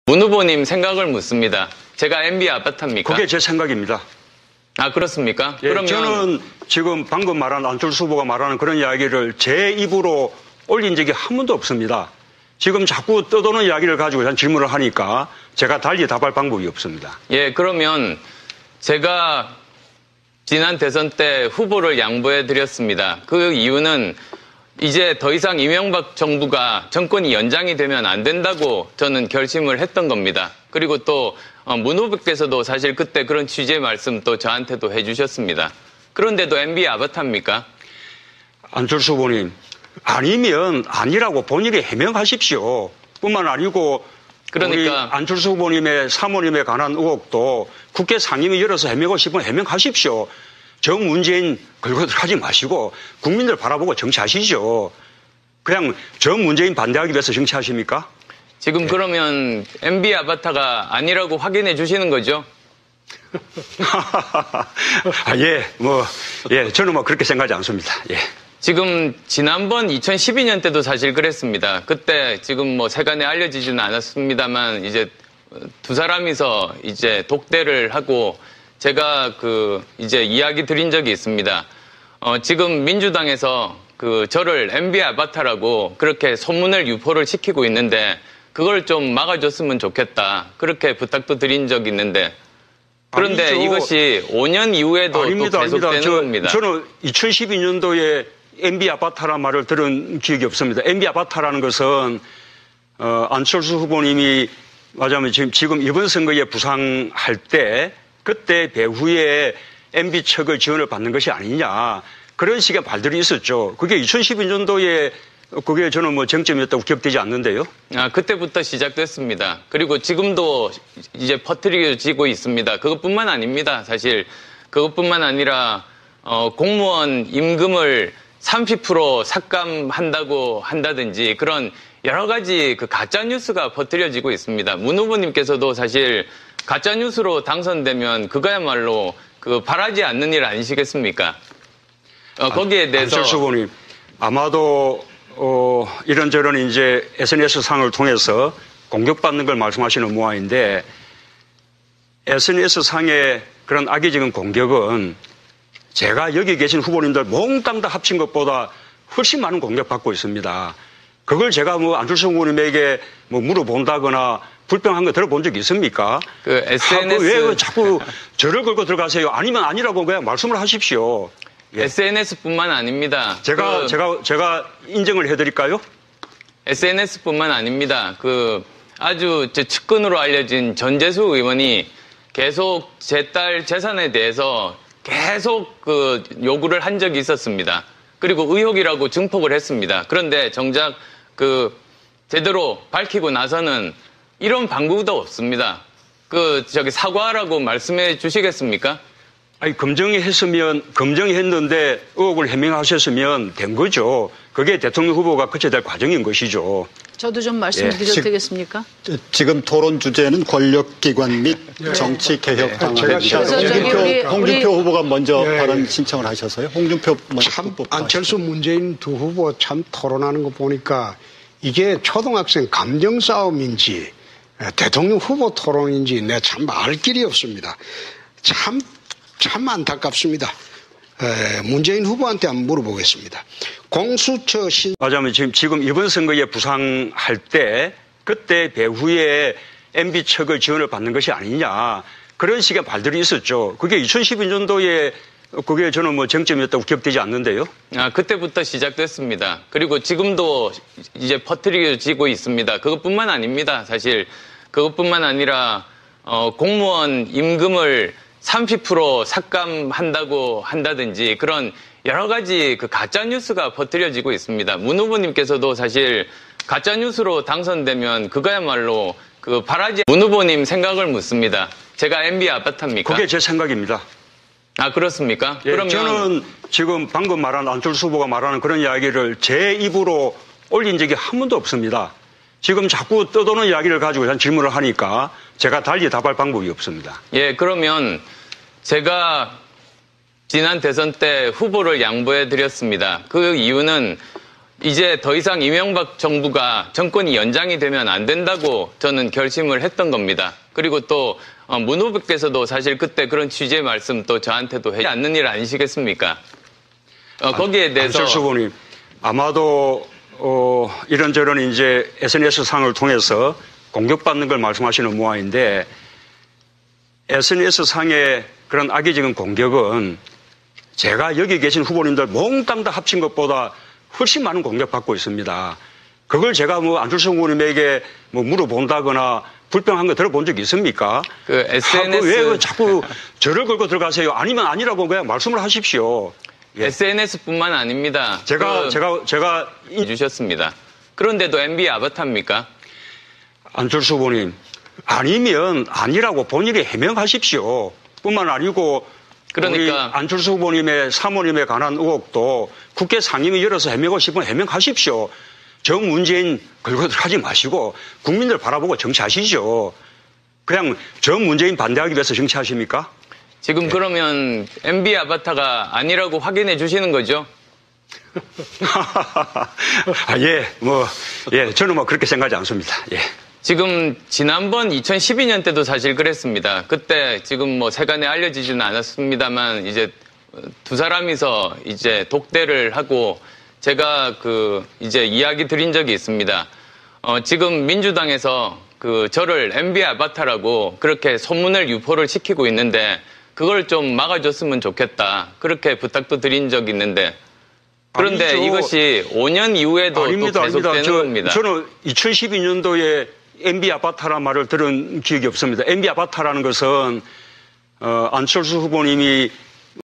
문 후보님 생각을 묻습니다. 제가 MB 아바타입니까? 그게 제 생각입니다. 아, 그렇습니까? 예, 그러면 저는 지금 방금 말한 안철수 후보가 말하는 그런 이야기를 제 입으로 올린 적이 한 번도 없습니다. 지금 자꾸 떠도는 이야기를 가지고 질문을 하니까 제가 달리 답할 방법이 없습니다. 예, 그러면 제가 지난 대선 때 후보를 양보해 드렸습니다. 그 이유는 이제 더 이상 이명박 정부가 정권이 연장이 되면 안 된다고 저는 결심을 했던 겁니다. 그리고 또 문 후보께서도 사실 그때 그런 취지의 말씀 또 저한테도 해주셨습니다. 그런데도 MB 아바타입니까? 안철수 후보님, 아니면 아니라고 본인이 해명하십시오. 뿐만 아니고 그러니까 우리 안철수 후보님의 사모님에 관한 의혹도 국회 상임위 열어서 해명하고 싶으면 해명하십시오. 정 문재인 걸고 들어가지 마시고 국민들 바라보고 정치하시죠. 그냥 정 문재인 반대하기 위해서 정치하십니까? 지금 네. 그러면 MB 아바타가 아니라고 확인해 주시는 거죠? 저는 그렇게 생각하지 않습니다. 예. 지금 지난번 2012년 때도 사실 그랬습니다. 그때 지금 세간에 알려지지는 않았습니다만 이제 두 사람이서 이제 독대를 하고 제가 이제 이야기 드린 적이 있습니다. 지금 민주당에서 저를 MB 아바타라고 그렇게 소문을 유포를 시키고 있는데 그걸 좀 막아줬으면 좋겠다. 그렇게 부탁도 드린 적이 있는데 그런데 아니죠. 이것이 5년 이후에도 아닙니다, 또 계속되는 겁니다. 저는 2012년도에 MB 아바타라는 말을 들은 기억이 없습니다. MB 아바타라는 것은 안철수 후보님이 맞아면 지금 이번 선거에 부상할 때 그때 배후에 MB 측의 지원을 받는 것이 아니냐 그런 식의 말들이 있었죠. 그게 2012년도에 그게 저는 쟁점이었다고 기억되지 않는데요. 그때부터 시작됐습니다. 그리고 지금도 이제 퍼뜨려지고 있습니다. 그것뿐만 아닙니다. 사실 그것뿐만 아니라 공무원 임금을 30% 삭감한다고 한다든지 그런 여러 가지 가짜 뉴스가 퍼뜨려지고 있습니다. 문 후보님께서도 사실 가짜 뉴스로 당선되면 그거야말로 바라지 않는 일 아니시겠습니까? 거기에 대해서 안철수 후보님 아마도 이런저런 이제 SNS 상을 통해서 공격받는 걸 말씀하시는 모양인데 SNS 상의 그런 악의적인 공격은 제가 여기 계신 후보님들 몽땅 다 합친 것보다 훨씬 많은 공격받고 있습니다. 그걸 제가 안철수 후보님에게 물어본다거나 불평한 거 들어본 적 있습니까? SNS 왜 자꾸 저를 걸고 들어가세요? 아니면 아니라고 그냥 말씀을 하십시오. 예. SNS뿐만 아닙니다. 제가 인정을 해드릴까요? SNS뿐만 아닙니다. 아주 측근으로 알려진 전재수 의원이 계속 제 딸 재산에 대해서 계속 요구를 한 적이 있었습니다. 그리고 의혹이라고 증폭을 했습니다. 그런데 정작 제대로 밝히고 나서는 이런 방법도 없습니다. 사과하라고 말씀해 주시겠습니까? 아니, 검증했는데 의혹을 해명하셨으면 된 거죠. 그게 대통령 후보가 거쳐야 될 과정인 것이죠. 저도 좀 말씀드려도 되겠습니까? 지금 토론 주제는 권력기관 및 정치개혁 방안입니다. 홍준표 후보가 먼저 발언 신청을 하셔서요. 홍준표 안철수 문재인 두 후보 참 토론하는 거 보니까 이게 초등학생 감정 싸움인지 대통령 후보 토론인지 내가 참 알 길이 없습니다. 참 안타깝습니다. 문재인 후보한테 한번 물어보겠습니다. 공수처 맞아면 지금 이번 선거에 부상할 때 그때 배후에 MB 측의 지원을 받는 것이 아니냐 그런 식의 말들이 있었죠. 그게 2012년도에 그게 저는 쟁점이었다고 기억되지 않는데요. 그때부터 시작됐습니다. 그리고 지금도 이제 퍼뜨려지고 있습니다. 그것뿐만 아닙니다. 사실 그것뿐만 아니라 공무원 임금을 30% 삭감한다고 한다든지 그런 여러 가지 가짜 뉴스가 퍼뜨려지고 있습니다. 문 후보님께서도 사실 가짜 뉴스로 당선되면 그거야말로 문 후보님 생각을 묻습니다. 제가 MB 아바타입니까? 그게 제 생각입니다. 그렇습니까? 예, 그러면 저는 지금 방금 말한 안철수 후보가 말하는 그런 이야기를 제 입으로 올린 적이 한 번도 없습니다. 지금 자꾸 떠도는 이야기를 가지고 질문을 하니까 제가 달리 답할 방법이 없습니다. 예, 그러면 제가 지난 대선 때 후보를 양보해 드렸습니다. 그 이유는 이제 더 이상 이명박 정부가 정권이 연장이 되면 안 된다고 저는 결심을 했던 겁니다. 그리고 또 문 후보께서도 사실 그때 그런 취지의 말씀 또 저한테도 하지 않는 일 아니시겠습니까? 거기에 대해서 안철수 후보님 아마도 이런저런 이제 SNS상을 통해서 공격받는 걸 말씀하시는 모양인데 SNS상의 그런 악의적인 공격은 제가 여기 계신 후보님들 몽땅 다 합친 것보다 훨씬 많은 공격받고 있습니다. 그걸 제가 뭐 안철수 후보님에게 뭐 물어본다거나 불평한 거 들어본 적 있습니까? 그 SNS 왜 자꾸 저를 걸고 들어가세요? 아니면 아니라고 그냥 말씀을 하십시오. 예. SNS뿐만 아닙니다. 제가 주셨습니다. 그런데도 MB 아바타입니까? 안철수 후보님 아니면 아니라고 본인이 해명하십시오. 뿐만 아니고 그러니까 우리 안철수 후보님의 사모님에 관한 의혹도 국회 상임위 열어서 해명하고 싶으면 해명하십시오. 정 문재인 걸고 들어가지 마시고 국민들 바라보고 정치하시죠. 그냥 정 문재인 반대하기 위해서 정치하십니까? 지금 그러면 MB 아바타가 아니라고 확인해 주시는 거죠? 저는 뭐 그렇게 생각하지 않습니다. 예. 지금 지난번 2012년 때도 사실 그랬습니다. 그때 지금 뭐 세간에 알려지지는 않았습니다만 이제 두 사람이서 이제 독대를 하고 제가 이제 이야기 드린 적이 있습니다. 지금 민주당에서 저를 MB 아바타라고 그렇게 소문을 유포를 시키고 있는데 그걸 좀 막아줬으면 좋겠다. 그렇게 부탁도 드린 적이 있는데 그런데 아니죠. 이것이 5년 이후에도 아닙니다, 또 계속되는 겁니다. 저는 2012년도에 MB 아바타라는 말을 들은 기억이 없습니다. MB 아바타라는 것은 안철수 후보님이